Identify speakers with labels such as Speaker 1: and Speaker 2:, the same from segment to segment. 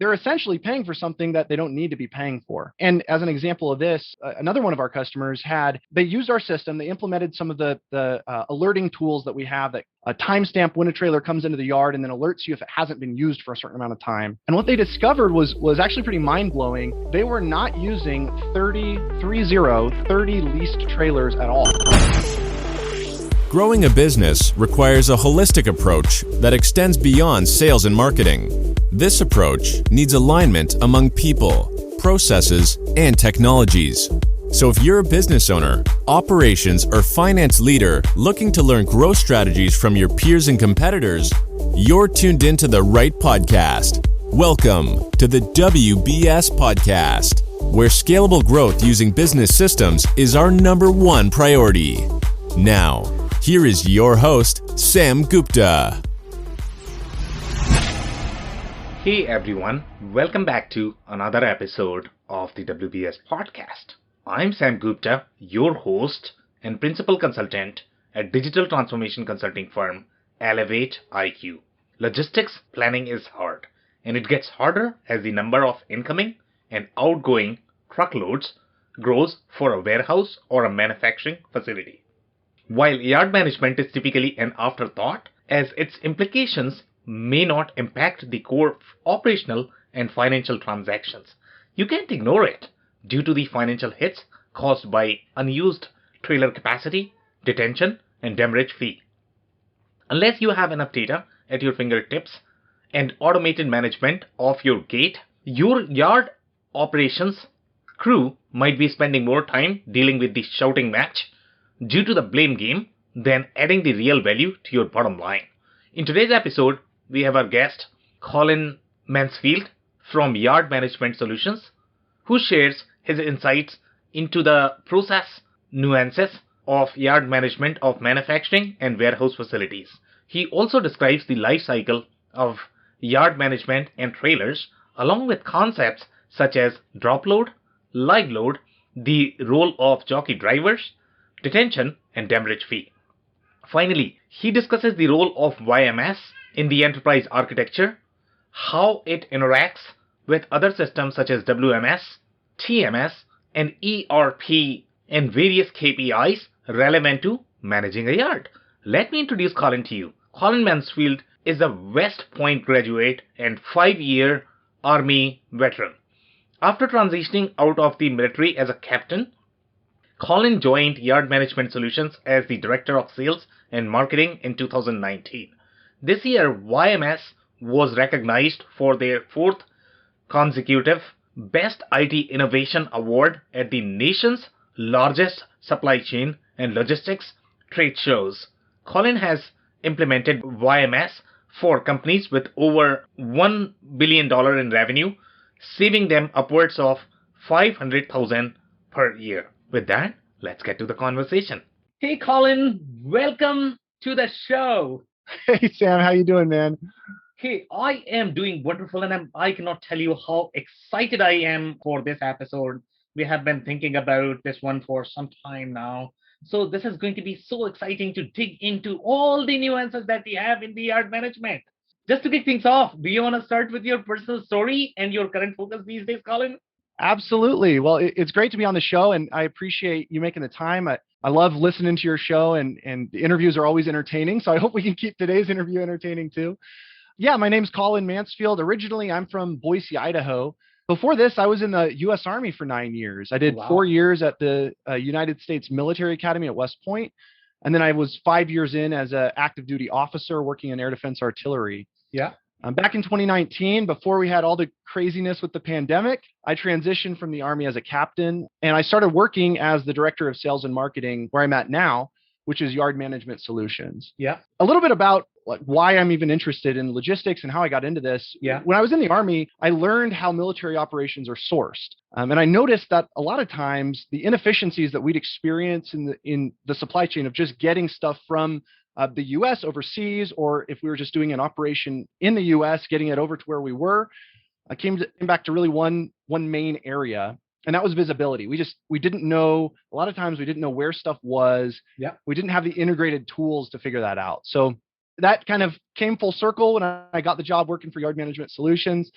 Speaker 1: they're essentially paying for something that they don't need to be paying for. And as an example of this, another one of our customers they used our system. They implemented some of the alerting tools that we have that timestamp when a trailer comes into the yard and then alerts you if it hasn't been used for a certain amount of time. And what they discovered was actually pretty mind-blowing. They were not using 30 leased trailers at all.
Speaker 2: Growing a business requires a holistic approach that extends beyond sales and marketing. This approach needs alignment among people, processes, and technologies. So if you're a business owner, operations, or finance leader looking to learn growth strategies from your peers and competitors, you're tuned into the right podcast. Welcome to the WBS Podcast, where scalable growth using business systems is our number one priority. Now, here is your host, Sam Gupta.
Speaker 3: Hey everyone, welcome back to another episode of the WBS Podcast. I'm Sam Gupta, your host and principal consultant at digital transformation consulting firm Elevate IQ. Logistics planning is hard, and it gets harder as the number of incoming and outgoing truckloads grows for a warehouse or a manufacturing facility. While yard management is typically an afterthought, as its implications may not impact the core operational and financial transactions, you can't ignore it due to the financial hits caused by unused trailer capacity, detention, and demurrage fee. Unless you have enough data at your fingertips and automated management of your gate, your yard operations crew might be spending more time dealing with the shouting match due to the blame game than adding the real value to your bottom line. In today's episode, we have our guest, Colin Mansfield from Yard Management Solutions, who shares his insights into the process nuances of yard management of manufacturing and warehouse facilities. He also describes the life cycle of yard management and trailers, along with concepts such as drop load, live load, the role of jockey drivers, detention, and demurrage fee. Finally, he discusses the role of YMS in the enterprise architecture, how it interacts with other systems such as WMS, TMS, and ERP, and various KPIs relevant to managing a yard. Let me introduce Colin to you. Colin Mansfield is a West Point graduate and 5-year Army veteran. After transitioning out of the military as a captain, Colin joined Yard Management Solutions as the Director of Sales and Marketing in 2019. This year, YMS was recognized for their 4th consecutive Best IT Innovation Award at the nation's largest supply chain and logistics trade shows. Colin has implemented YMS for companies with over $1 billion in revenue, saving them upwards of $500,000 per year. With that, let's get to the conversation. Hey, Colin, welcome to the show.
Speaker 1: Hey, Sam, how you doing, man?
Speaker 3: Hey, I am doing wonderful, and I cannot tell you how excited I am for this episode. We have been thinking about this one for some time now. So this is going to be so exciting to dig into all the nuances that we have in the yard management. Just to kick things off, do you want to start with your personal story and your current focus these days, Colin?
Speaker 1: Absolutely. Well, it's great to be on the show, and I appreciate you making the time. I love listening to your show, and the interviews are always entertaining. So I hope we can keep today's interview entertaining too. Yeah, my name's Colin Mansfield. Originally, I'm from Boise, Idaho. Before this, I was in the U.S. Army for 9 years. I did 4 years at the United States Military Academy at West Point, and then I was 5 years in as an active duty officer working in air defense artillery.
Speaker 3: Yeah.
Speaker 1: Back in 2019, before we had all the craziness with the pandemic, I transitioned from the Army as a captain, and I started working as the Director of Sales and Marketing where I'm at now, which is Yard Management Solutions.
Speaker 3: Yeah.
Speaker 1: A little bit about why I'm even interested in logistics and how I got into this.
Speaker 3: Yeah.
Speaker 1: When I was in the Army, I learned how military operations are sourced. And I noticed that a lot of times the inefficiencies that we'd experience in the supply chain of just getting stuff from the U.S. overseas, or if we were just doing an operation in the U.S., getting it over to where we were, came back to really one main area, and that was visibility. We didn't know, a lot of times we didn't know where stuff was.
Speaker 3: Yeah.
Speaker 1: We didn't have the integrated tools to figure that out. So that kind of came full circle when I got the job working for Yard Management Solutions.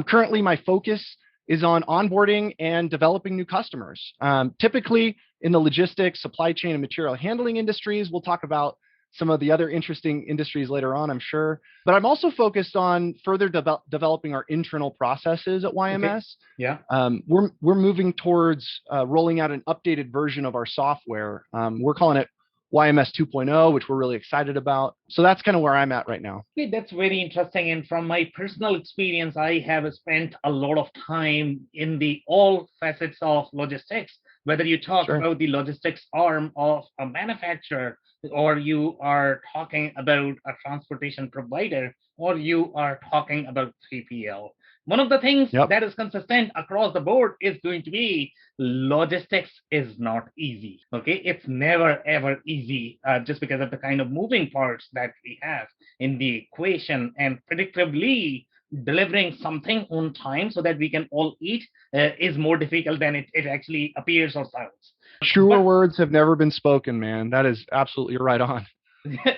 Speaker 1: Currently, my focus is on onboarding and developing new customers. Typically in the logistics, supply chain, and material handling industries. We'll talk about some of the other interesting industries later on, I'm sure. But I'm also focused on further developing our internal processes at YMS.
Speaker 3: Okay. Yeah.
Speaker 1: We're moving towards rolling out an updated version of our software. We're calling it YMS 2.0, which we're really excited about. So that's kind of where I'm at right now.
Speaker 3: Okay, that's very interesting. And from my personal experience, I have spent a lot of time in the all facets of logistics, whether you talk about the logistics arm of a manufacturer, or you are talking about a transportation provider, or you are talking about 3PL. One of the things that is consistent across the board is going to be logistics is not easy. Okay, it's never ever easy just because of the kind of moving parts that we have in the equation, and predictably delivering something on time so that we can all eat is more difficult than it actually appears or sounds.
Speaker 1: Truer words have never been spoken, man. That is absolutely right on.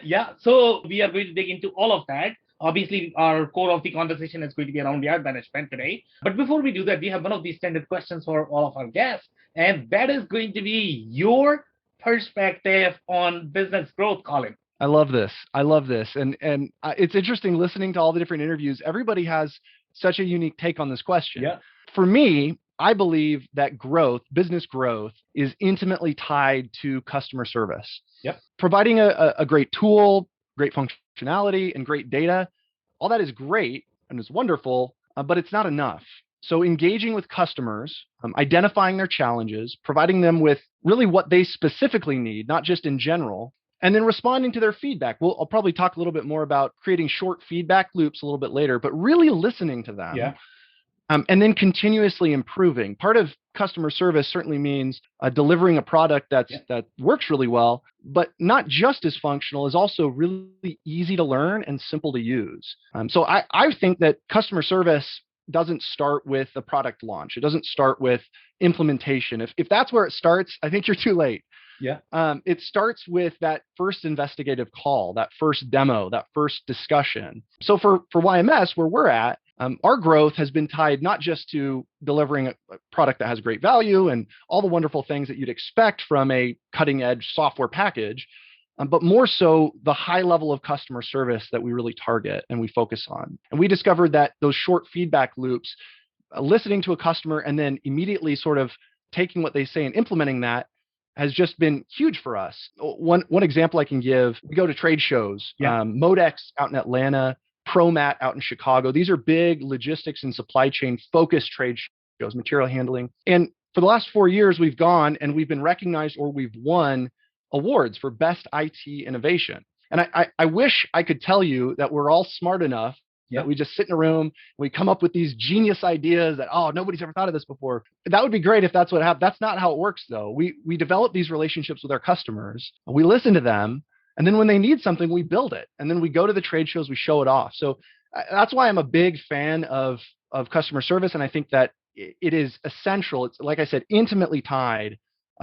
Speaker 3: Yeah, so we are going to dig into all of that. Obviously, our core of the conversation is going to be around yard management today. But before we do that, we have one of these standard questions for all of our guests, and that is going to be your perspective on business growth, Colin.
Speaker 1: I love this. And it's interesting listening to all the different interviews. Everybody has such a unique take on this question.
Speaker 3: Yeah.
Speaker 1: For me, I believe that business growth, is intimately tied to customer service.
Speaker 3: Yep.
Speaker 1: Providing a great tool, great functionality, and great data, all that is great and is wonderful, but it's not enough. So engaging with customers, identifying their challenges, providing them with really what they specifically need, not just in general, and then responding to their feedback. I'll probably talk a little bit more about creating short feedback loops a little bit later, but really listening to them.
Speaker 3: Yeah.
Speaker 1: And then continuously improving. Part of customer service certainly means delivering a product that works really well, but not just as functional, is also really easy to learn and simple to use. So I think that customer service doesn't start with a product launch. It doesn't start with implementation. If that's where it starts, I think you're too late.
Speaker 3: Yeah.
Speaker 1: It starts with that first investigative call, that first demo, that first discussion. So for YMS, where we're at, our growth has been tied not just to delivering a product that has great value and all the wonderful things that you'd expect from a cutting edge software package, but more so the high level of customer service that we really target and we focus on. And we discovered that those short feedback loops, listening to a customer and then immediately sort of taking what they say and implementing that, has just been huge for us. One example I can give, we go to trade shows, Modex out in Atlanta, ProMat out in Chicago. These are big logistics and supply chain focused trade shows, material handling. And for the last 4 years, we've gone and we've been recognized, or we've won awards for best IT innovation. And I wish I could tell you that we're all smart enough that we just sit in a room, we come up with these genius ideas that, nobody's ever thought of this before. That would be great if that's what happened. That's not how it works, though. We develop these relationships with our customers. We listen to them. And then when they need something, we build it. And then we go to the trade shows, we show it off. So that's why I'm a big fan of customer service. And I think that it is essential. It's, like I said, intimately tied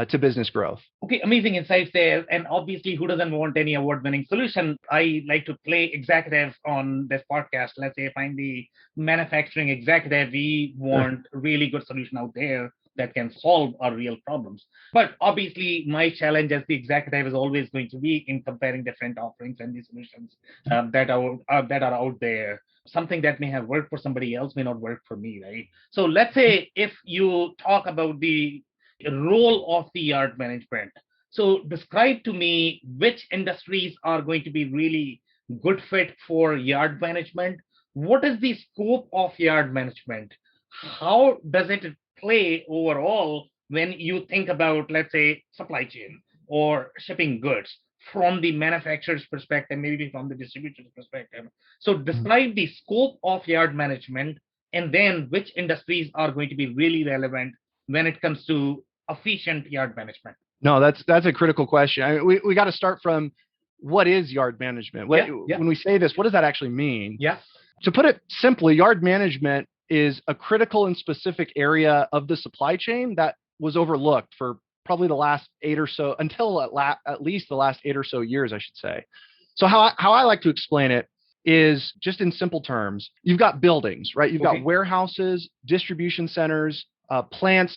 Speaker 1: to business growth.
Speaker 3: Okay, amazing insights there. And obviously, who doesn't want any award-winning solution? I like to play executive on this podcast. Let's say if I'm the manufacturing executive, we want a really good solution out there that can solve our real problems. But obviously, my challenge as the executive is always going to be in comparing different offerings and the solutions that are out there. Something that may have worked for somebody else may not work for me, right? So let's say if you talk about the role of the yard management. So describe to me which industries are going to be really good fit for yard management. What is the scope of yard management? How does it play overall when you think about, let's say, supply chain or shipping goods from the manufacturer's perspective, maybe from the distributor's perspective? So describe the scope of yard management, and then which industries are going to be really relevant when it comes to efficient yard management.
Speaker 1: No, that's a critical question. I mean, we got to start from what is yard management? When we say this, what does that actually mean?
Speaker 3: Yeah.
Speaker 1: To put it simply, yard management is a critical and specific area of the supply chain that was overlooked for probably the last 8 or so, until at least the last 8 or so years, I should say. So how I like to explain it is just in simple terms, you've got buildings, right? You've got
Speaker 3: Okay.
Speaker 1: warehouses, distribution centers, plants,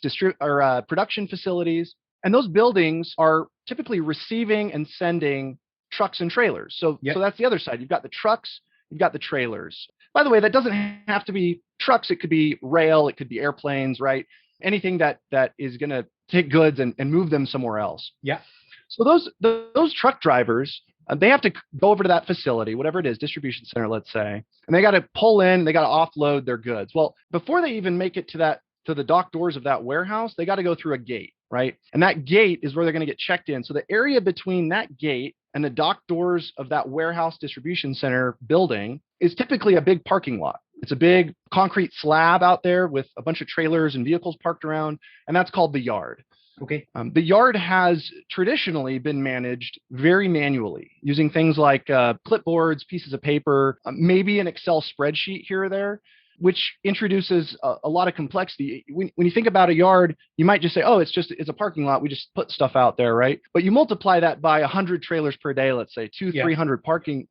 Speaker 1: production facilities, and those buildings are typically receiving and sending trucks and trailers. So
Speaker 3: Yep.
Speaker 1: that's the other side. You've got the trucks, you've got the trailers. By the way, that doesn't have to be trucks. It could be rail, it could be airplanes, right? Anything that is going to take goods and move them somewhere else.
Speaker 3: Yeah.
Speaker 1: So those truck drivers, they have to go over to that facility, whatever it is, distribution center, let's say, and they got to pull in, they got to offload their goods. Well, before they even make it to the dock doors of that warehouse, they got to go through a gate, right? And that gate is where they're going to get checked in. So the area between that gate and the dock doors of that warehouse distribution center building is typically a big parking lot. It's a big concrete slab out there with a bunch of trailers and vehicles parked around, and that's called the yard.
Speaker 3: Okay.
Speaker 1: The yard has traditionally been managed very manually using things like clipboards, pieces of paper, maybe an Excel spreadsheet here or there, which introduces a lot of complexity. When you think about a yard, you might just say, oh, it's a parking lot. We just put stuff out there, right? But you multiply that by 100 trailers per day, let's say 300 parking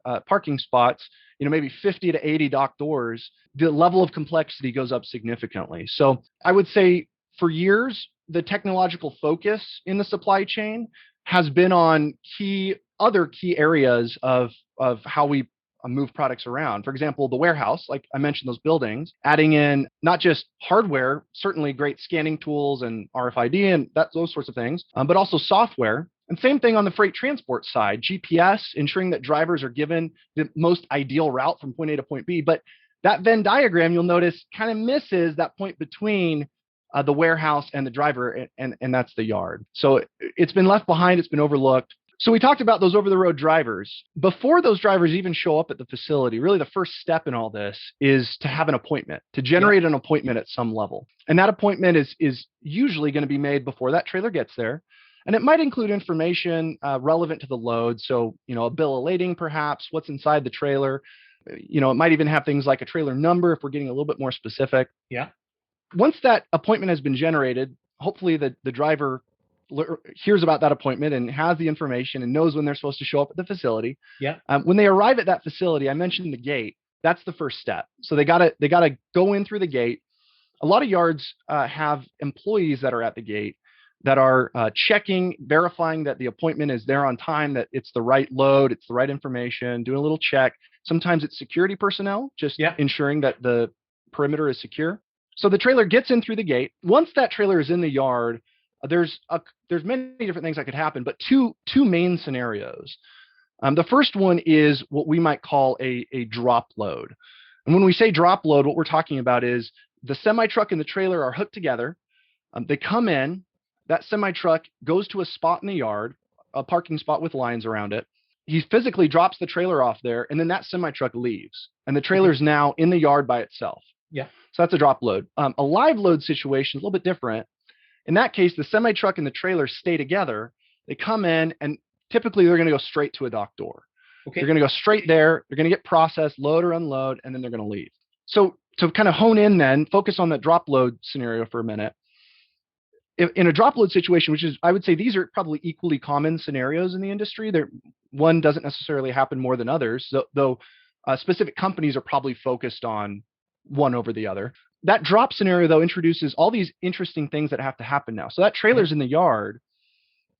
Speaker 1: spots, maybe 50 to 80 dock doors, the level of complexity goes up significantly. So I would say for years, the technological focus in the supply chain has been on other key areas of how we move products around. For example, the warehouse, like I mentioned, those buildings, adding in not just hardware, certainly great scanning tools and RFID and those sorts of things, but also software. And same thing on the freight transport side, GPS, ensuring that drivers are given the most ideal route from point A to point B. But that Venn diagram, you'll notice, kind of misses that point between the warehouse and the driver, and that's the yard. So it's been left behind, it's been overlooked. So we talked about those over-the-road drivers. Before those drivers even show up at the facility, really the first step in all this is to have an appointment, to generate an appointment at some level. And that appointment is usually going to be made before that trailer gets there. And it might include information relevant to the load. So, a bill of lading, perhaps, what's inside the trailer. It might even have things like a trailer number if we're getting a little bit more specific.
Speaker 3: Yeah.
Speaker 1: Once that appointment has been generated, hopefully the driver hears about that appointment and has the information and knows when they're supposed to show up at the facility.
Speaker 3: Yeah.
Speaker 1: When they arrive at that facility, I mentioned the gate. That's the first step. So they gotta go in through the gate. A lot of yards have employees that are at the gate that are checking, verifying that the appointment is there on time, that it's the right load, it's the right information, doing a little check. Sometimes it's security personnel, just ensuring that the perimeter is secure. So the trailer gets in through the gate. Once that trailer is in the yard, there's many different things that could happen, but two main scenarios. The first one is what we might call a drop load. And when we say drop load, what we're talking about is the semi-truck and the trailer are hooked together. They come in, that semi-truck goes to a spot in the yard, a parking spot with lines around it. He physically drops the trailer off there, and then that semi-truck leaves. And the trailer is now in the yard by itself.
Speaker 3: Yeah.
Speaker 1: So that's a drop load. A live load situation is a little bit different. In that case, the semi-truck and the trailer stay together. They come in, and typically they're going to go straight to a dock door.
Speaker 3: Okay.
Speaker 1: They're going to go straight there. They're going to get processed, load or unload, and then they're going to leave. So to kind of hone in then, focus on that drop load scenario for a minute. In a drop load situation, which is, I would say these are probably equally common scenarios in the industry. One doesn't necessarily happen more than others, though specific companies are probably focused on one over the other. That drop scenario, though, introduces all these interesting things that have to happen now. So that trailer's in the yard.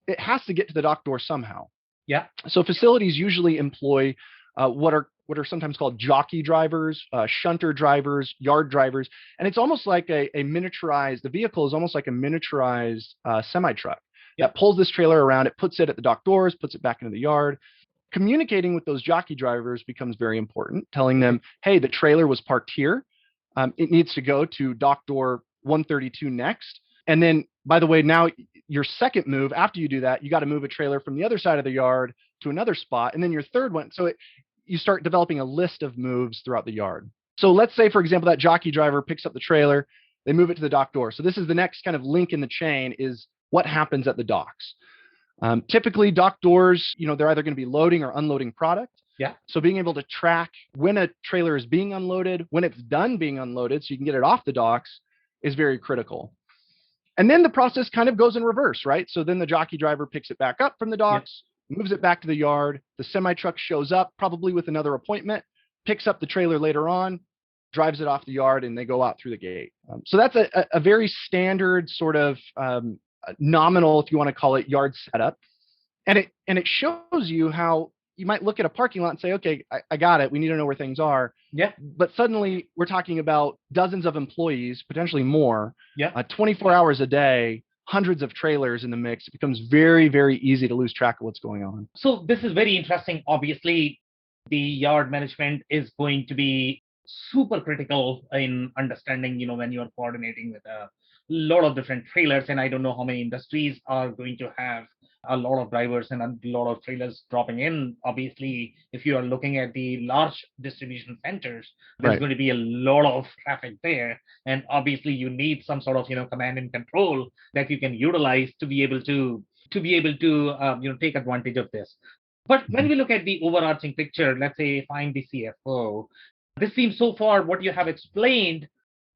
Speaker 1: It has to get to the dock door somehow.
Speaker 3: Yeah.
Speaker 1: So facilities usually employ what are sometimes called jockey drivers, shunter drivers, yard drivers. And it's almost like the vehicle is almost like a miniaturized semi-truck that pulls this trailer around. It puts it at the dock doors, puts it back into the yard. Communicating with those jockey drivers becomes very important, telling them, hey, the trailer was parked here. It needs to go to dock door 132 next. And then, by the way, now your second move, after you do that, you got to move a trailer from the other side of the yard to another spot. And then your third one. So you start developing a list of moves throughout the yard. So let's say, for example, that jockey driver picks up the trailer. They move it to the dock door. So this is the next kind of link in the chain, is what happens at the docks. Typically, dock doors, they're either going to be loading or unloading product.
Speaker 3: Yeah.
Speaker 1: So being able to track when a trailer is being unloaded, when it's done being unloaded, so you can get it off the docks, is very critical. And then the process kind of goes in reverse, right? So then the jockey driver picks it back up from the docks, moves it back to the yard. The semi-truck shows up, probably with another appointment. picks up the trailer later on, drives it off the yard, and they go out through the gate. So that's a very standard sort of nominal, if you want to call it, yard setup. And it shows you how you might look at a parking lot and say, okay, I got it. We need to know where things are.
Speaker 3: Yeah.
Speaker 1: But suddenly we're talking about dozens of employees, potentially more,
Speaker 3: Yeah.
Speaker 1: 24 hours a day, hundreds of trailers in the mix. It becomes very, very easy to lose track of what's going on.
Speaker 3: So this is very interesting. Obviously, the yard management is going to be super critical in understanding, when you're coordinating with a lot of different trailers. And I don't know how many industries are going to have a lot of drivers and a lot of trailers dropping in. Obviously, if you are looking at the large distribution centers, there's
Speaker 1: Right.
Speaker 3: going to be a lot of traffic there. And obviously you need some sort of, command and control that you can utilize to be able to take advantage of this. But when we look at the overarching picture, let's say if I'm the CFO, this seems so far what you have explained.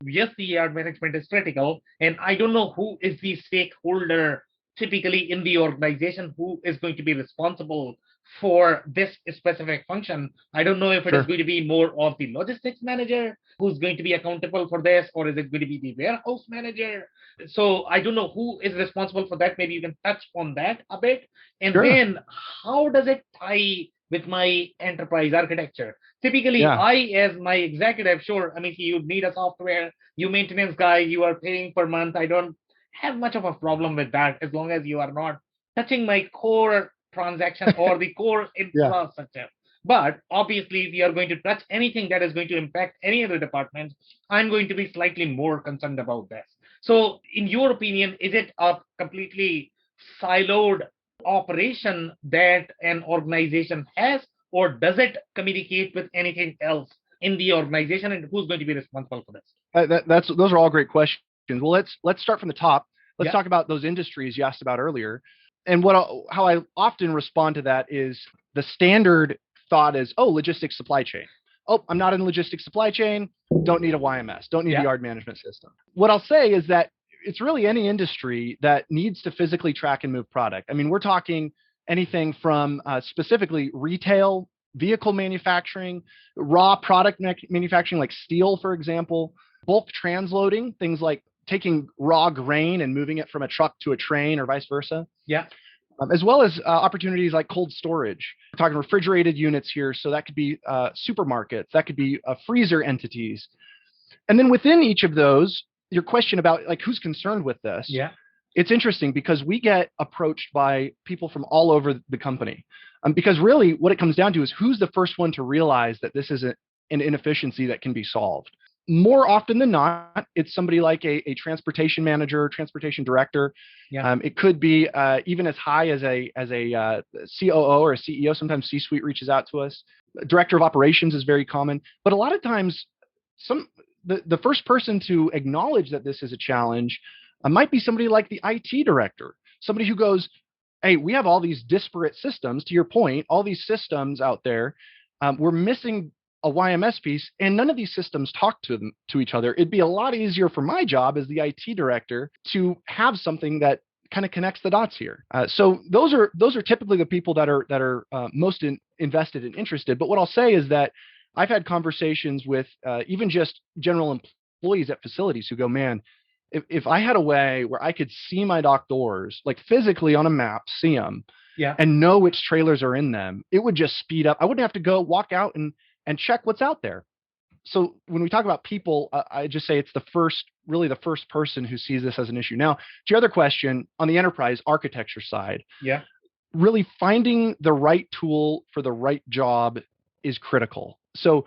Speaker 3: Yes, the yard management is critical, and I don't know who is the stakeholder typically in the organization who is going to be responsible for this specific function. I don't know if it is going to be more of the logistics manager who's going to be accountable for this, or is it going to be the warehouse manager? So I don't know who is responsible for that. Maybe you can touch on that a bit. And then how does it tie with my enterprise architecture? Typically, I, as my executive, you need a software, you maintenance guy, you are paying per month. I don't have much of a problem with that as long as you are not touching my core transaction or the core infrastructure. But obviously, if you are going to touch anything that is going to impact any other department, I'm going to be slightly more concerned about this. So in your opinion, is it a completely siloed operation that an organization has, or does it communicate with anything else in the organization, and who's going to be responsible for this?
Speaker 1: Those are all great questions. Well, let's start from the top. Let's talk about those industries you asked about earlier. And how I often respond to that is the standard thought is, logistics supply chain. I'm not in logistics supply chain. Don't need a YMS. Don't need a yard management system. What I'll say is that it's really any industry that needs to physically track and move product. I mean, we're talking anything from specifically retail, vehicle manufacturing, raw product manufacturing, like steel, for example, bulk transloading, things like taking raw grain and moving it from a truck to a train or vice versa.
Speaker 3: Yeah.
Speaker 1: As well as opportunities like cold storage. We're talking refrigerated units here. So that could be supermarkets, that could be freezer entities. And then within each of those, your question about like who's concerned with this.
Speaker 3: Yeah.
Speaker 1: It's interesting because we get approached by people from all over the company. Because really what it comes down to is who's the first one to realize that this is an inefficiency that can be solved. More often than not, it's somebody like a transportation manager, transportation director.
Speaker 3: Yeah.
Speaker 1: It could be even as high as a COO or a CEO. Sometimes C-suite reaches out to us. Director of operations is very common. But a lot of times, the first person to acknowledge that this is a challenge might be somebody like the IT director, somebody who goes, hey, we have all these disparate systems, to your point, all these systems out there. We're missing a YMS piece, and none of these systems talk to each other. It'd be a lot easier for my job as the IT director to have something that kind of connects the dots here. So those are typically the people that are most invested and interested. But what I'll say is that I've had conversations with even just general employees at facilities who go, man, if I had a way where I could see my dock doors, like physically on a map, see them, and know which trailers are in them, it would just speed up. I wouldn't have to go walk out and check what's out there. So when we talk about people, I just say it's the first person who sees this as an issue. Now, to your other question, on the enterprise architecture side, really finding the right tool for the right job is critical. So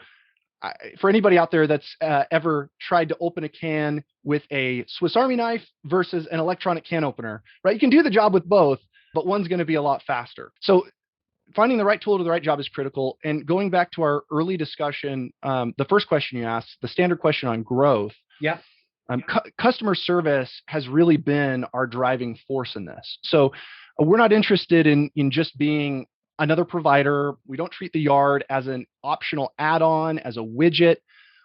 Speaker 1: for anybody out there that's ever tried to open a can with a Swiss Army knife versus an electronic can opener, right? You can do the job with both, but one's going to be a lot faster. So finding the right tool to the right job is critical. And going back to our early discussion, the first question you asked, the standard question on growth, customer service has really been our driving force in this. So we're not interested in just being another provider. We don't treat the yard as an optional add-on, as a widget.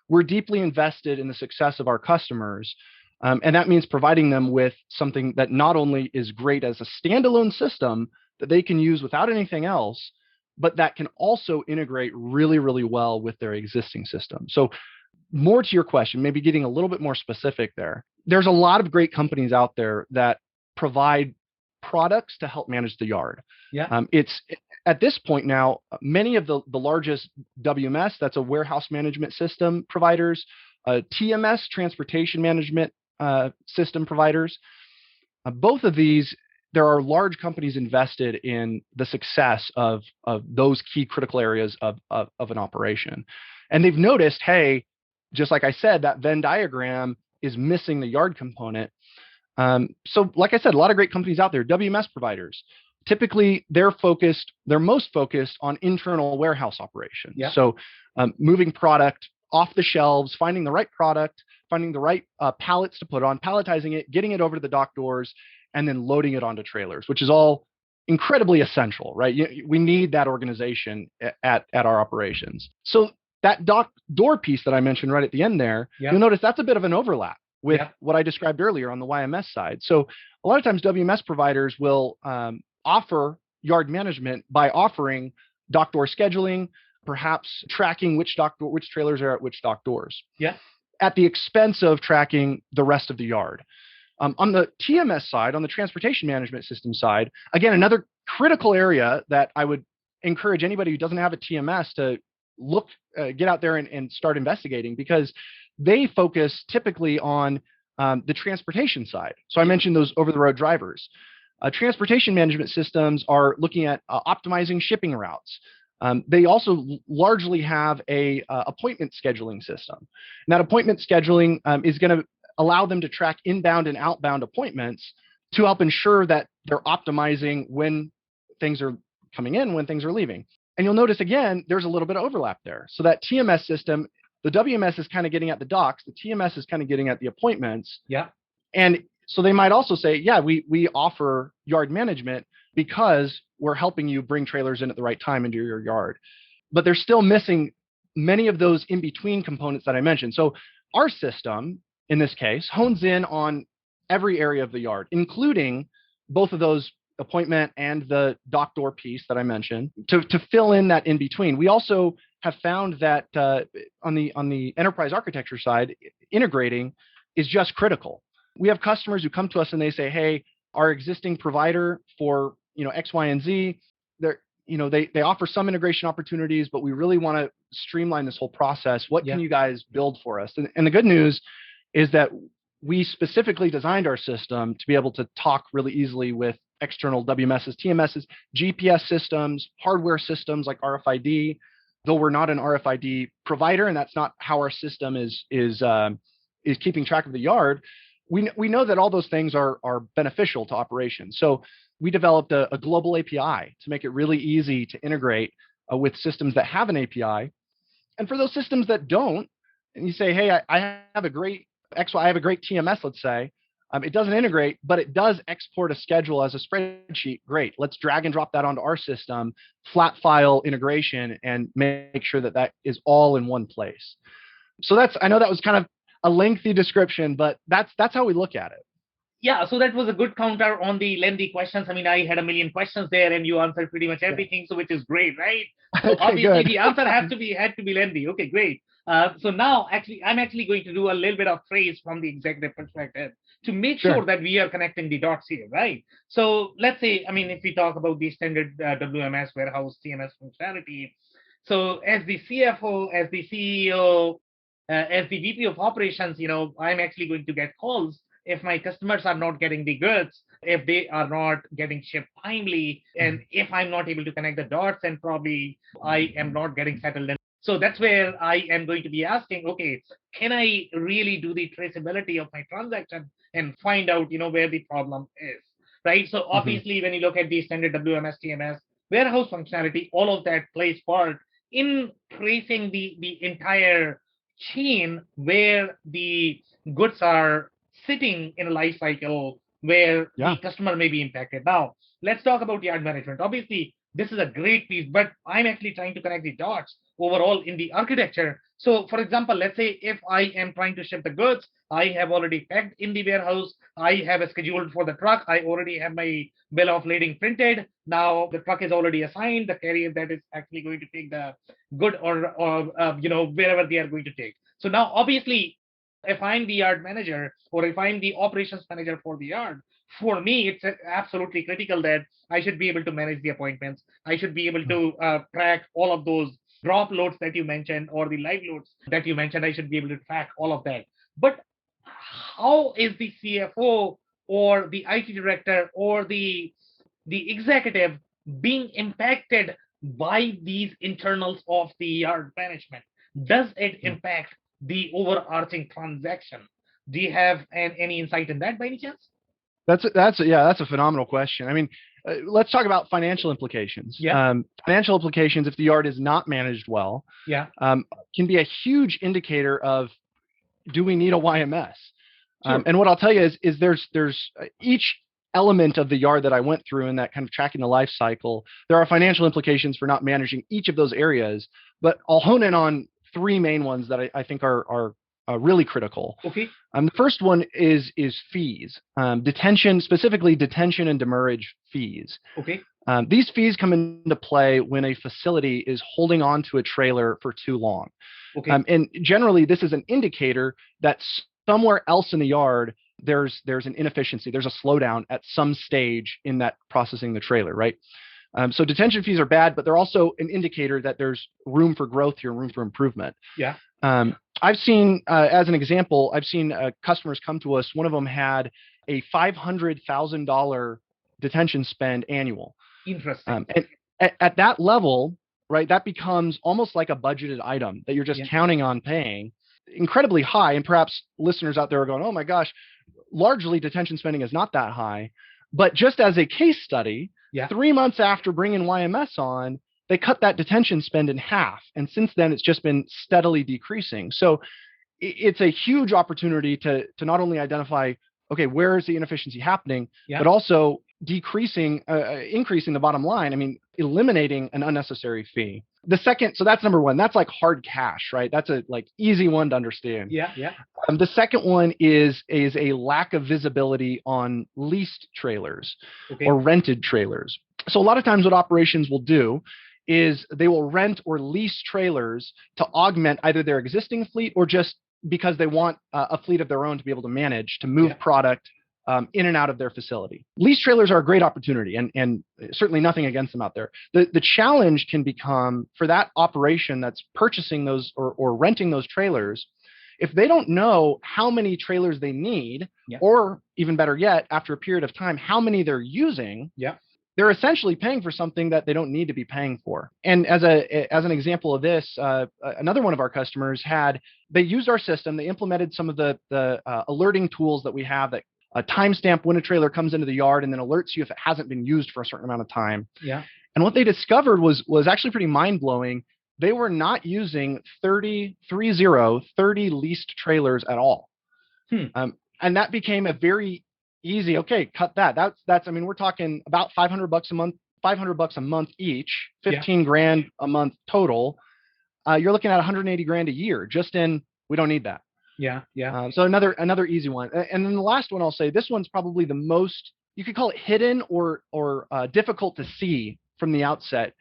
Speaker 1: We're deeply invested in the success of our customers. And that means providing them with something that not only is great as a standalone system that they can use without anything else, but that can also integrate really, really well with their existing system. So more to your question, maybe getting a little bit more specific there. There's a lot of great companies out there that provide products to help manage the yard.
Speaker 3: Yeah.
Speaker 1: It's at this point now, many of the largest WMS, that's a warehouse management system providers, TMS, transportation management system providers. Both of these, there are large companies invested in the success of those key critical areas of an operation. And they've noticed, hey, just like I said, that Venn diagram is missing the yard component. So like I said, a lot of great companies out there, WMS providers, typically they're most focused on internal warehouse operations.
Speaker 3: Yeah.
Speaker 1: So moving product off the shelves, finding the right product, finding the right pallets to put on, palletizing it, getting it over to the dock doors, and then loading it onto trailers, which is all incredibly essential, right? We need that organization at our operations. So that dock door piece that I mentioned right at the end there, you'll notice that's a bit of an overlap with what I described earlier on the YMS side. So a lot of times WMS providers will offer yard management by offering dock door scheduling, perhaps tracking which trailers are at which dock doors.
Speaker 3: Yeah.
Speaker 1: At the expense of tracking the rest of the yard. On the TMS side, on the transportation management system side, again, another critical area that I would encourage anybody who doesn't have a TMS to get out there and start investigating, because they focus typically on the transportation side. So I mentioned those over-the-road drivers. Transportation management systems are looking at optimizing shipping routes. They also largely have a appointment scheduling system. And that appointment scheduling is going to allow them to track inbound and outbound appointments to help ensure that they're optimizing when things are coming in, when things are leaving. And you'll notice, again, there's a little bit of overlap there. So that TMS system, the WMS is kind of getting at the docks, the TMS is kind of getting at the appointments.
Speaker 3: Yeah.
Speaker 1: And so they might also say, yeah, we offer yard management because we're helping you bring trailers in at the right time into your yard. But they're still missing many of those in-between components that I mentioned. So our system, in this case, hones in on every area of the yard, including both of those appointment and the dock door piece that I mentioned, to fill in that in between. We also have found that on the enterprise architecture side, integrating is just critical. We have customers who come to us and they say, hey, our existing provider for X, Y, and Z, they offer some integration opportunities, but we really want to streamline this whole process. What can you guys build for us? And the good news is that we specifically designed our system to be able to talk really easily with external WMSs, TMSs, GPS systems, hardware systems like RFID, though we're not an RFID provider, and that's not how our system is keeping track of the yard. We know that all those things are beneficial to operations. So we developed a global API to make it really easy to integrate with systems that have an API. And for those systems that don't, and you say, hey, I have a great TMS, let's say, it doesn't integrate, but it does export a schedule as a spreadsheet. Great. Let's drag and drop that onto our system, flat file integration, and make sure that is all in one place. So I know that was kind of a lengthy description, but that's how we look at it.
Speaker 3: Yeah, so that was a good counter on the lengthy questions. I mean, I had a million questions there, and you answered pretty much everything, so which is great, right? So
Speaker 1: Okay,
Speaker 3: obviously,
Speaker 1: good.
Speaker 3: the answer had to be lengthy. Okay, great. So now, I'm actually going to do a little bit of praise from the executive perspective to make sure that we are connecting the dots here, right? So let's say, I mean, if we talk about the standard WMS warehouse TMS functionality, so as the CFO, as the CEO, as the VP of operations, I'm actually going to get calls if my customers are not getting the goods, if they are not getting shipped timely, and if I'm not able to connect the dots, and probably I am not getting settled in. So that's where I am going to be asking, okay, can I really do the traceability of my transaction and find out, where the problem is, right? So obviously, when you look at the standard WMS, TMS, warehouse functionality, all of that plays part in tracing the entire chain where the goods are sitting in a life cycle where the customer may be impacted. Now, let's talk about yard management. Obviously, this is a great piece, but I'm actually trying to connect the dots overall in the architecture. So, for example, let's say if I am trying to ship the goods,
Speaker 4: I have already packed in the warehouse. I have a scheduled for the truck. I already have my bill of lading printed. Now the truck is already assigned, the carrier that is actually going to take the good or wherever they are going to take. So now obviously, if I'm the yard manager or if I'm the operations manager for the yard, for me, it's absolutely critical that I should be able to manage the appointments. I should be able to track all of those drop loads that you mentioned or the live loads that you mentioned. I should be able to track all of that. But how is the CFO or the IT director or the executive being impacted by these internals of the yard management? Does it impact the overarching transaction? Do you have any insight in that by any chance?
Speaker 1: That's a phenomenal question. I mean, let's talk about financial implications.
Speaker 4: Yeah.
Speaker 1: Financial implications, if the yard is not managed well,
Speaker 4: Yeah.
Speaker 1: can be a huge indicator of, do we need a YMS?
Speaker 4: Sure.
Speaker 1: And what I'll tell you is there's each element of the yard that I went through in that kind of tracking the life cycle. There are financial implications for not managing each of those areas, but I'll hone in on three main ones that I think are really critical.
Speaker 4: Okay.
Speaker 1: The first one is fees, detention, specifically detention and demurrage fees.
Speaker 4: Okay.
Speaker 1: These fees come into play when a facility is holding on to a trailer for too long.
Speaker 4: Okay.
Speaker 1: And generally, this is an indicator that somewhere else in the yard, there's an inefficiency, there's a slowdown at some stage in that processing the trailer, right? So detention fees are bad, but they're also an indicator that there's room for growth here, room for improvement.
Speaker 4: Yeah.
Speaker 1: I've seen, as an example, I've seen customers come to us. One of them had a $500,000 detention spend annual.
Speaker 4: Interesting.
Speaker 1: And at that level, right, that becomes almost like a budgeted item that you're just counting on paying. Incredibly high, and perhaps listeners out there are going, oh my gosh, largely detention spending is not that high. But just as a case study, 3 months after bringing YMS on, they cut that detention spend in half. And since then, it's just been steadily decreasing. So it's a huge opportunity to not only identify, okay, where is the inefficiency happening, but also increasing the bottom line. I mean, eliminating an unnecessary fee. The second, so that's number one. That's like hard cash, right? That's a like easy one to understand.
Speaker 4: Yeah.
Speaker 1: The second one is a lack of visibility on leased trailers or rented trailers. So a lot of times what operations will do is they will rent or lease trailers to augment either their existing fleet or just because they want a fleet of their own to be able to manage, to move product in and out of their facility. Lease trailers are a great opportunity, and certainly nothing against them out there. The challenge can become for that operation that's purchasing those or renting those trailers, if they don't know how many trailers they need, or even better yet, after a period of time, how many they're using, they're essentially paying for something that they don't need to be paying for. And as an example of this, another one of our customers they used our system, they implemented some of the alerting tools that we have that timestamp when a trailer comes into the yard and then alerts you if it hasn't been used for a certain amount of time.
Speaker 4: Yeah.
Speaker 1: And what they discovered was actually pretty mind-blowing. They were not using 30 leased trailers at all. And that became a very easy, okay, cut that. That's I mean, we're talking about $500 a month each, 15 grand a month total. You're looking at 180 grand a year just in, we don't need that.
Speaker 4: Yeah.
Speaker 1: So another easy one. And then the last one I'll say, this one's probably the most, you could call it hidden or difficult to see from the outset,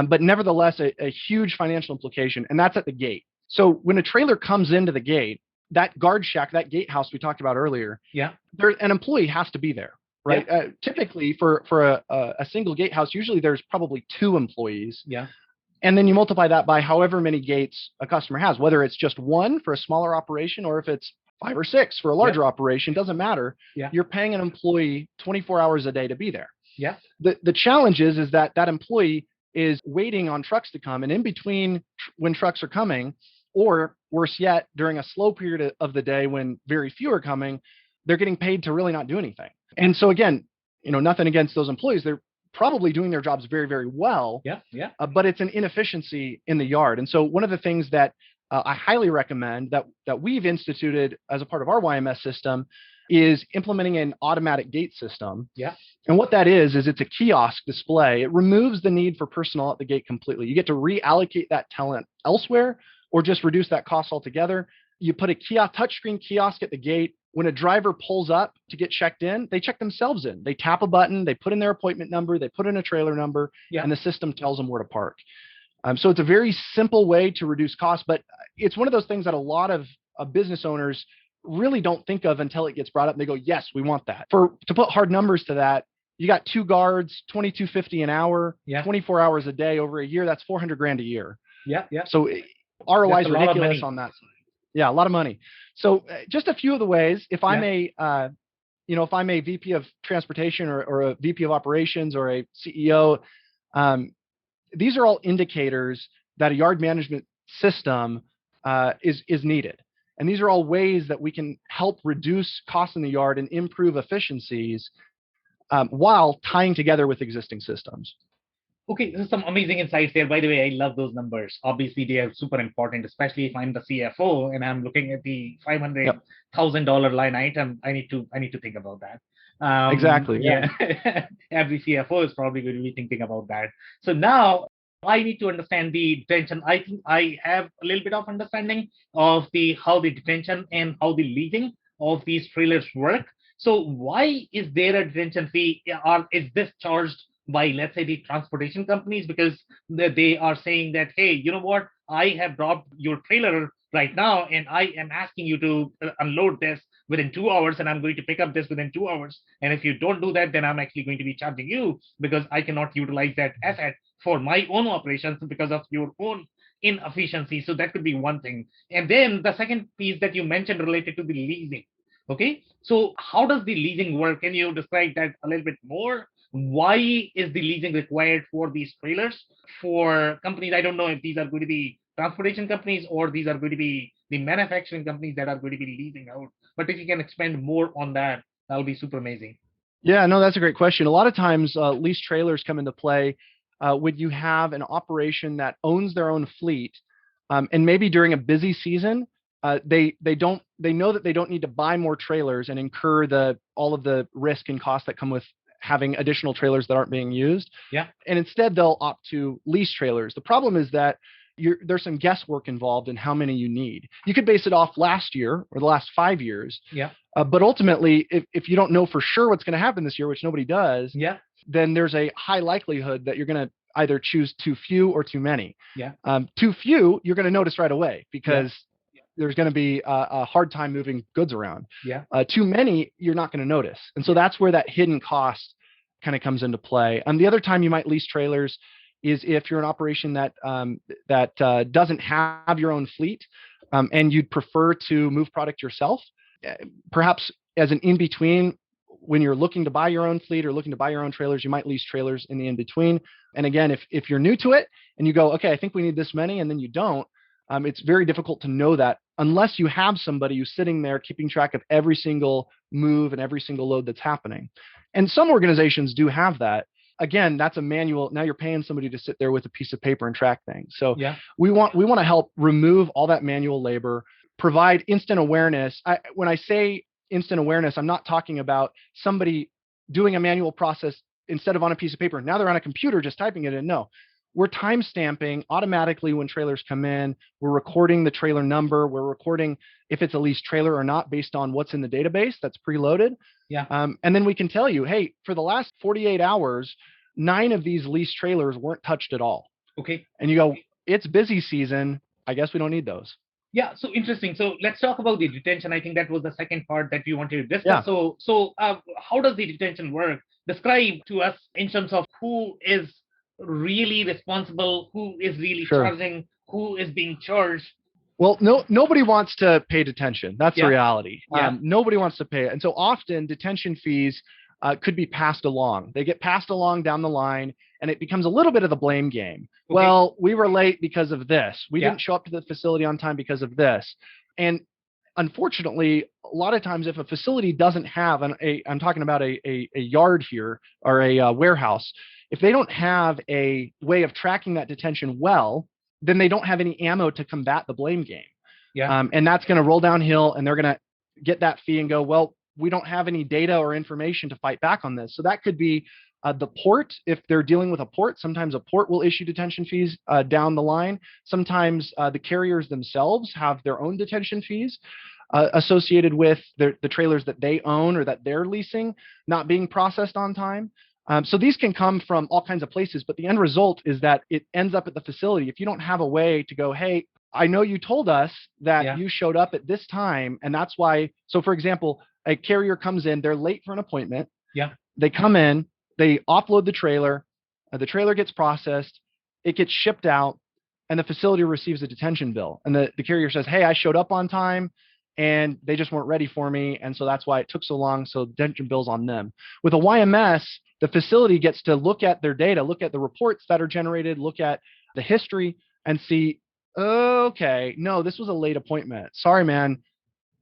Speaker 1: but nevertheless a huge financial implication, and that's at the gate. So when a trailer comes into the gate, that guard shack, that gatehouse we talked about earlier, an employee has to be there, right? Typically for a single gatehouse, usually there's probably 2 employees. And then you multiply that by however many gates a customer has, whether it's just 1 for a smaller operation or if it's 5 or 6 for a larger operation, doesn't matter. You're paying an employee 24 hours a day to be there. The challenge is that employee is waiting on trucks to come, and in between when trucks are coming, or worse yet, during a slow period of the day when very few are coming, they're getting paid to really not do anything. And so again, nothing against those employees. They're probably doing their jobs very, very well. But it's an inefficiency in the yard. And so one of the things that I highly recommend that we've instituted as a part of our YMS system is implementing an automatic gate system. And what that is it's a kiosk display. It removes the need for personnel at the gate completely. You get to reallocate that talent elsewhere or just reduce that cost altogether. You put a kiosk, touchscreen kiosk at the gate. When a driver pulls up to get checked in, they check themselves in. They tap a button, they put in their appointment number, they put in a trailer number, and the system tells them where to park. So it's a very simple way to reduce costs, but it's one of those things that a lot of business owners really don't think of until it gets brought up. And they go, yes, we want that. To put hard numbers to that, you got 2 guards, $22.50 an hour, 24 hours a day over a year. That's $400,000 a year. So ROI is ridiculous on that side. Yeah, a lot of money. So just a few of the ways, if I'm if I'm a VP of transportation or a VP of operations or a CEO, these are all indicators that a yard management system is needed. And these are all ways that we can help reduce costs in the yard and improve efficiencies while tying together with existing systems.
Speaker 4: Okay, this is some amazing insights there. By the way, I love those numbers. Obviously, they are super important, especially if I'm the CFO and I'm looking at the $500,000 line item. I need to think about that.
Speaker 1: Exactly.
Speaker 4: Yeah. Every CFO is probably going to be thinking about that. So now I need to understand the detention. I think I have a little bit of understanding of how the detention and how the leasing of these trailers work. So why is there a detention fee, or is this charged by, let's say, the transportation companies? Because they are saying that, hey, you know what? I have dropped your trailer right now, and I am asking you to unload this within 2 hours, and I'm going to pick up this within 2 hours. And if you don't do that, then I'm actually going to be charging you because I cannot utilize that asset for my own operations because of your own inefficiency. So that could be one thing. And then the second piece that you mentioned related to the leasing. Okay, so how does the leasing work? Can you describe that a little bit more? Why is the leasing required for these trailers for companies? I don't know if these are going to be transportation companies or these are going to be the manufacturing companies that are going to be leasing out. But if you can expand more on that, that'll be super amazing.
Speaker 1: Yeah, no, that's a great question. A lot of times lease trailers come into play when you have an operation that owns their own fleet, and maybe during a busy season, they know that they don't need to buy more trailers and incur all of the risk and costs that come with having additional trailers that aren't being used. And instead they'll opt to lease trailers. The problem is that there's some guesswork involved in how many you need. You could base it off last year or the last 5 years. But ultimately, if you don't know for sure what's going to happen this year, which nobody does, then there's a high likelihood that you're going to either choose too few or too many. Too few, you're going to notice right away because there's going to be a hard time moving goods around. Too many, you're not going to notice. And so that's where that hidden cost kind of comes into play. The other time you might lease trailers is if you're an operation that doesn't have your own fleet and you'd prefer to move product yourself, perhaps as an in-between. When you're looking to buy your own fleet or looking to buy your own trailers, you might lease trailers in the in-between. And again, if you're new to it and you go, okay, I think we need this many, and then you don't, it's very difficult to know that unless you have somebody who's sitting there keeping track of every single move and every single load that's happening. And some organizations do have that. Again, that's a manual. Now you're paying somebody to sit there with a piece of paper and track things. So we want to help remove all that manual labor, provide instant awareness. When I say instant awareness, I'm not talking about somebody doing a manual process instead of on a piece of paper. Now they're on a computer just typing it in. No, we're time stamping automatically when trailers come in. We're recording the trailer number. We're recording if it's a leased trailer or not based on what's in the database that's preloaded. And then we can tell you, hey, for the last 48 hours, 9 of these leased trailers weren't touched at all. And you go, it's busy season. I guess we don't need those.
Speaker 4: Yeah, so interesting. So let's talk about the detention. I think that was the second part that we wanted to discuss. So how does the detention work? Describe to us in terms of who is really responsible, who is really charging, who is being charged.
Speaker 1: Well, nobody wants to pay detention. That's the reality. Nobody wants to pay it. And so often detention fees could be passed along. They get passed along down the line, and it becomes a little bit of the blame game. Well, we were late because of this. We didn't show up to the facility on time because of this. And unfortunately, a lot of times if a facility doesn't have, I'm talking about a yard here or a warehouse, if they don't have a way of tracking that detention well, then they don't have any ammo to combat the blame game. And that's going to roll downhill, and they're going to get that fee and go, well, we don't have any data or information to fight back on this. So that could be The port, if they're dealing with a port, sometimes a port will issue detention fees down the line. Sometimes the carriers themselves have their own detention fees associated with the trailers that they own or that they're leasing not being processed on time. So these can come from all kinds of places, but the end result is that it ends up at the facility. If you don't have a way to go, hey, I know you told us that you showed up at this time, and that's why. So, for example, a carrier comes in, they're late for an appointment.
Speaker 4: Yeah.
Speaker 1: They come in, they offload the trailer gets processed, it gets shipped out, and the facility receives a detention bill. And the carrier says, hey, I showed up on time, and they just weren't ready for me, and so that's why it took so long, so the detention bill's on them. With a YMS, the facility gets to look at their data, look at the reports that are generated, look at the history, and see, okay, no, this was a late appointment. Sorry, man.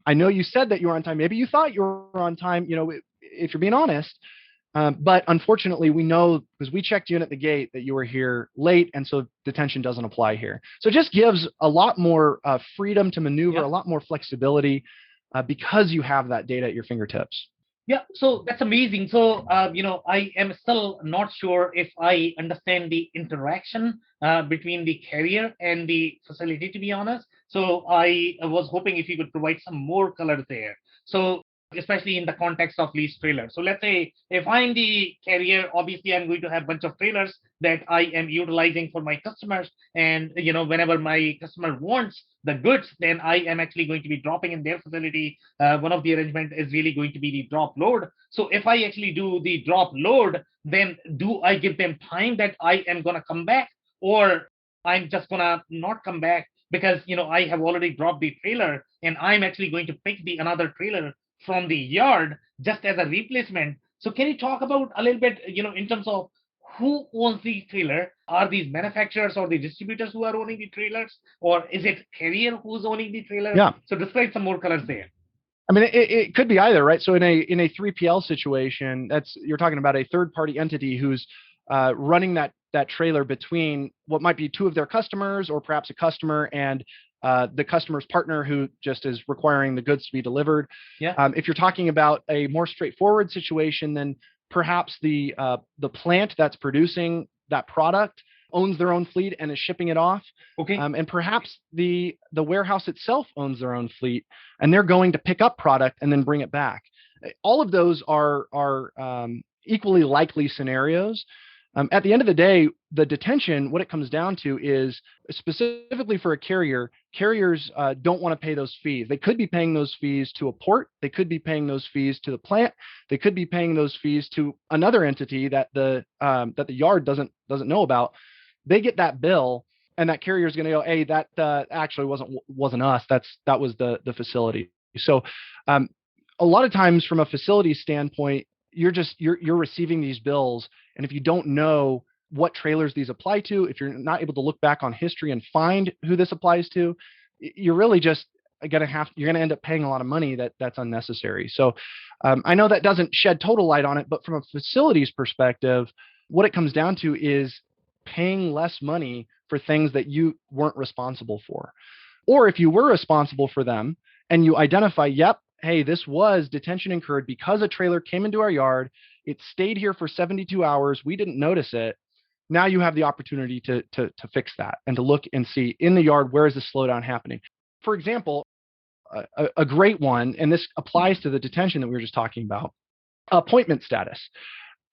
Speaker 1: I know you said that you were on time. Maybe you thought you were on time, if you're being honest. But unfortunately, we know because we checked you in at the gate that you were here late, and so detention doesn't apply here. So it just gives a lot more freedom to maneuver, a lot more flexibility because you have that data at your fingertips.
Speaker 4: Yeah, so that's amazing. So, I am still not sure if I understand the interaction between the carrier and the facility, to be honest. So I was hoping if you could provide some more color there. So especially in the context of lease trailer. So let's say if I'm the carrier, obviously I'm going to have a bunch of trailers that I am utilizing for my customers. And, whenever my customer wants the goods, then I am actually going to be dropping in their facility. One of the arrangement is really going to be the drop load. So if I actually do the drop load, then do I give them time that I am going to come back, or I'm just going to not come back because, I have already dropped the trailer and I'm actually going to pick the another trailer from the yard just as a replacement. So can you talk about a little bit, in terms of who owns the trailer? Are these manufacturers or the distributors who are owning the trailers, or is it carrier who's owning the trailer?
Speaker 1: Yeah.
Speaker 4: So describe some more colors there.
Speaker 1: I mean, it could be either, right? So in a 3PL situation, you're talking about a third party entity who's running that trailer between what might be two of their customers, or perhaps a customer and the customer's partner who just is requiring the goods to be delivered.
Speaker 4: Yeah.
Speaker 1: If you're talking about a more straightforward situation, then perhaps the plant that's producing that product owns their own fleet and is shipping it off.
Speaker 4: Okay.
Speaker 1: And perhaps the warehouse itself owns their own fleet, and they're going to pick up product and then bring it back. All of those are equally likely scenarios. At the end of the day, the detention, what it comes down to is, specifically for a carrier, carriers don't want to pay those fees. They could be paying those fees to a port. They could be paying those fees to the plant. They could be paying those fees to another entity that the yard doesn't know about. They get that bill, and that carrier is going to go, hey, that actually wasn't us. That was the facility. So a lot of times from a facility standpoint, you're receiving these bills, and if you don't know what trailers these apply to, if you're not able to look back on history and find who this applies to, you're really just you're going to end up paying a lot of money that's unnecessary. So I know that doesn't shed total light on it, but from a facility's perspective, what it comes down to is paying less money for things that you weren't responsible for. Or if you were responsible for them and you identify, yep, hey, this was detention incurred because a trailer came into our yard, it stayed here for 72 hours, we didn't notice it. Now you have the opportunity to fix that and to look and see in the yard, where is the slowdown happening? For example, a great one, and this applies to the detention that we were just talking about, appointment status.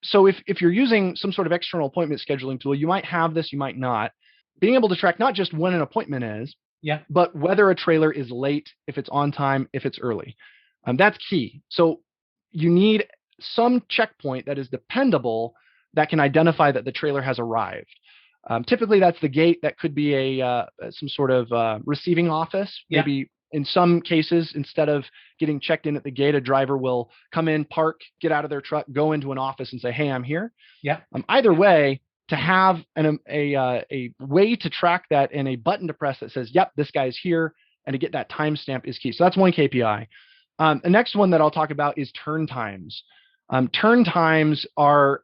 Speaker 1: So if you're using some sort of external appointment scheduling tool, you might have this, you might not. Being able to track not just when an appointment is, but whether a trailer is late, if it's on time, if it's early. That's key. So you need some checkpoint that is dependable that can identify that the trailer has arrived. Typically, that's the gate. That could be some sort of receiving office. Maybe in some cases, instead of getting checked in at the gate, a driver will come in, park, get out of their truck, go into an office and say, hey, I'm here. Either way, to have a way to track that and a button to press that says, yep, this guy's here, and to get that timestamp is key. So that's one KPI. The next one that I'll talk about is turn times. Turn times are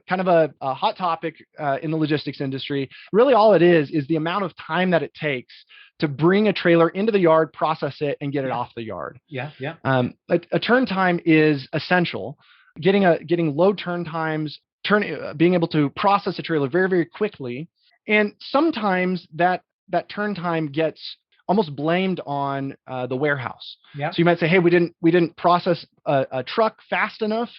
Speaker 1: kind of a hot topic in the logistics industry. Really, all it is the amount of time that it takes to bring a trailer into the yard, process it, and get it off the yard. A turn time is essential. Getting low turn times being able to process a trailer very, very quickly. And sometimes that turn time gets almost blamed on the warehouse.
Speaker 4: Yeah.
Speaker 1: So you might say, hey, we didn't process a truck fast enough.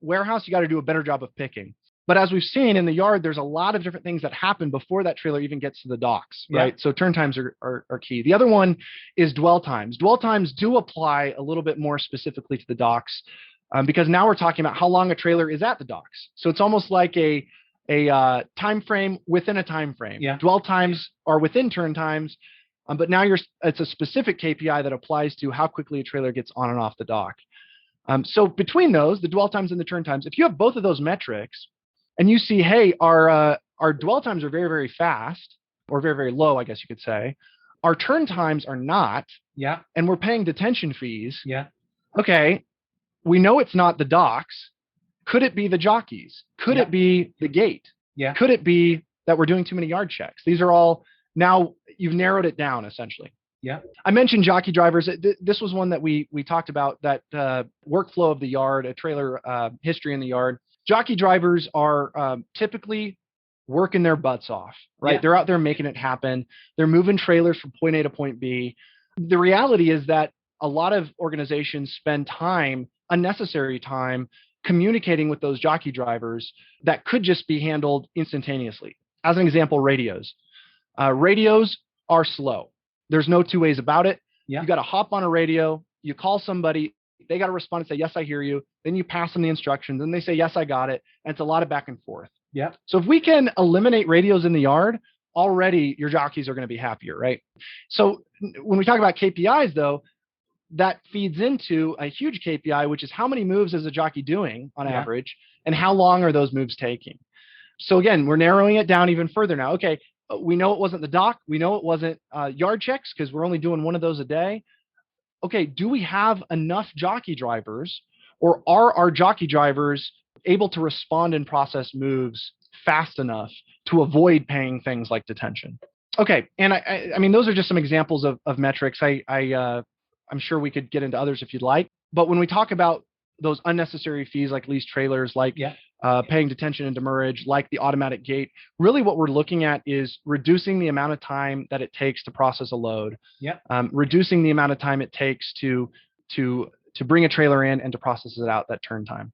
Speaker 1: Warehouse, you got to do a better job of picking. But as we've seen in the yard, there's a lot of different things that happen before that trailer even gets to the docks, right? So turn times are key. The other one is dwell times. Dwell times do apply a little bit more specifically to the docks because now we're talking about how long a trailer is at the docks. So it's almost like a time frame within a time frame.
Speaker 4: Yeah.
Speaker 1: Dwell times are within turn times, but now it's a specific KPI that applies to how quickly a trailer gets on and off the dock. So between those, the dwell times and the turn times, if you have both of those metrics, and you see, hey, our dwell times are very, very fast, or very, very low, I guess you could say. Our turn times are not.
Speaker 4: Yeah.
Speaker 1: And we're paying detention fees.
Speaker 4: Yeah.
Speaker 1: Okay. We know it's not the docks. Could it be the jockeys? Could it be the gate?
Speaker 4: Yeah.
Speaker 1: Could it be that we're doing too many yard checks? These are all, now you've narrowed it down essentially.
Speaker 4: Yeah.
Speaker 1: I mentioned jockey drivers. This was one that we talked about, that workflow of the yard, a trailer history in the yard. Jockey drivers are typically working their butts off, right?
Speaker 4: Yeah.
Speaker 1: They're out there making it happen. They're moving trailers from point A to point B. The reality is that a lot of organizations spend time, unnecessary time, communicating with those jockey drivers that could just be handled instantaneously. As an example, radios. Radios are slow. There's no two ways about it.
Speaker 4: Yeah.
Speaker 1: You got to hop on a radio, you call somebody, they got to respond and say, yes, I hear you. Then you pass them the instructions and they say, yes, I got it. And it's a lot of back and forth.
Speaker 4: Yeah.
Speaker 1: So if we can eliminate radios in the yard, already your jockeys are going to be happier, right? So when we talk about KPIs though, that feeds into a huge KPI, which is how many moves is a jockey doing on average and how long are those moves taking? So again, we're narrowing it down even further now. Okay, we know it wasn't the dock. We know it wasn't yard checks because we're only doing one of those a day. Okay, do we have enough jockey drivers, or are our jockey drivers able to respond and process moves fast enough to avoid paying things like detention? Okay, and I mean, those are just some examples of metrics. I'm sure we could get into others if you'd like. But when we talk about those unnecessary fees like leased trailers, like paying detention and demurrage, like the automatic gate, really what we're looking at is reducing the amount of time that it takes to process a load, reducing the amount of time it takes to bring a trailer in and to process it out, that turn time.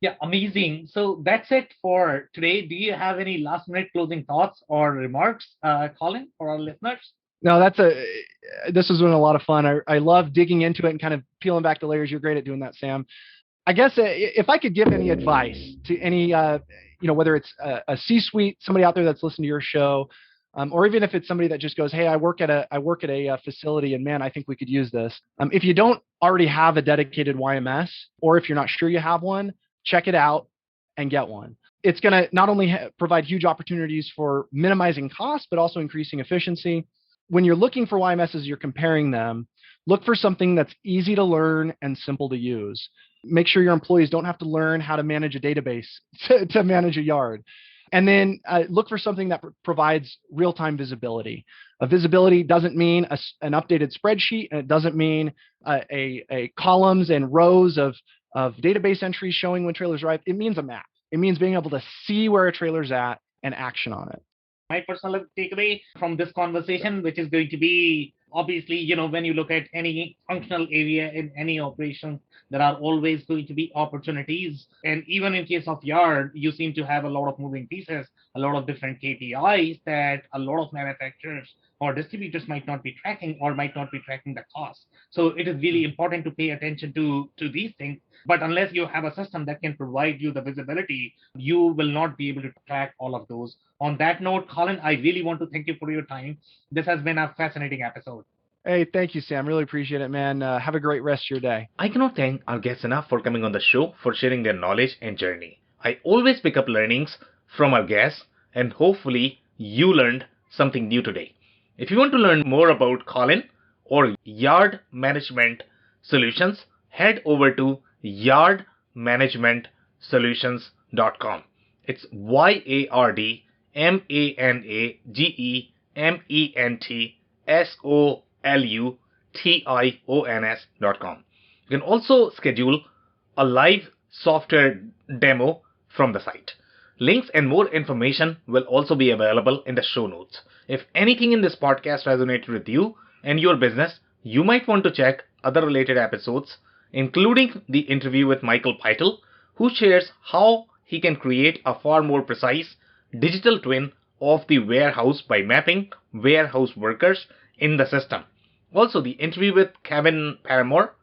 Speaker 4: Yeah, amazing. So that's it for today. Do you have any last minute closing thoughts or remarks, Colin, for our listeners?
Speaker 1: No, this has been a lot of fun. I love digging into it and kind of peeling back the layers. You're great at doing that, Sam. I guess if I could give any advice to any, whether it's a C-suite, somebody out there that's listening to your show, or even if it's somebody that just goes, hey, I work at a facility and man, I think we could use this. If you don't already have a dedicated YMS, or if you're not sure you have one, check it out and get one. It's going to not only provide huge opportunities for minimizing costs, but also increasing efficiency. When you're looking for YMSs, you're comparing them. Look for something that's easy to learn and simple to use. Make sure your employees don't have to learn how to manage a database to manage a yard. And then look for something that provides real-time visibility. Visibility doesn't mean an updated spreadsheet, and it doesn't mean a columns and rows of database entries showing when trailers arrive. It means a map. It means being able to see where a trailer's at and action on it.
Speaker 4: My personal takeaway from this conversation, which is going to be, obviously, when you look at any functional area in any operation, there are always going to be opportunities. And even in case of yard, you seem to have a lot of moving pieces, a lot of different KPIs that a lot of manufacturers or distributors might not be tracking or might not be tracking the cost. So it is really important to pay attention to these things. But unless you have a system that can provide you the visibility, you will not be able to track all of those. On that note, Colin, I really want to thank you for your time. This has been a fascinating episode.
Speaker 1: Hey, thank you, Sam. Really appreciate it, man. Have a great rest of your day.
Speaker 3: I cannot thank our guests enough for coming on the show, for sharing their knowledge and journey. I always pick up learnings from our guests, and hopefully you learned something new today. If you want to learn more about Colin or yard management solutions, head over to yardmanagementsolutions.com. It's yardmanagementsolutions.com. You can also schedule a live software demo from the site. Links and more information will also be available in the show notes. If anything in this podcast resonated with you and your business, you might want to check other related episodes, including the interview with Michael Peitel, who shares how he can create a far more precise digital twin of the warehouse by mapping warehouse workers in the system. Also, the interview with Kevin Paramore,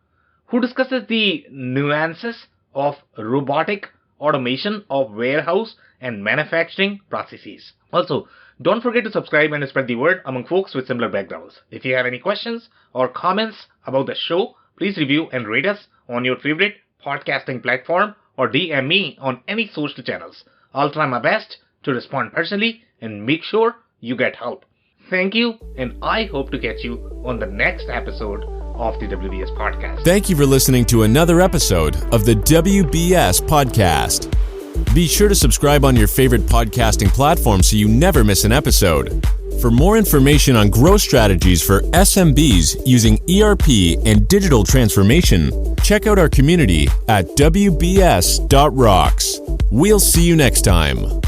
Speaker 3: who discusses the nuances of robotic automation of warehouse and manufacturing processes. Also, don't forget to subscribe and spread the word among folks with similar backgrounds. If you have any questions or comments about the show, please review and rate us on your favorite podcasting platform or DM me on any social channels. I'll try my best to respond personally and make sure you get help. Thank you, and I hope to catch you on the next episode of the WBS Podcast.
Speaker 2: Thank you for listening to another episode of the WBS Podcast. Be sure to subscribe on your favorite podcasting platform so you never miss an episode. For more information on growth strategies for SMBs using ERP and digital transformation, check out our community at WBS.rocks. We'll see you next time.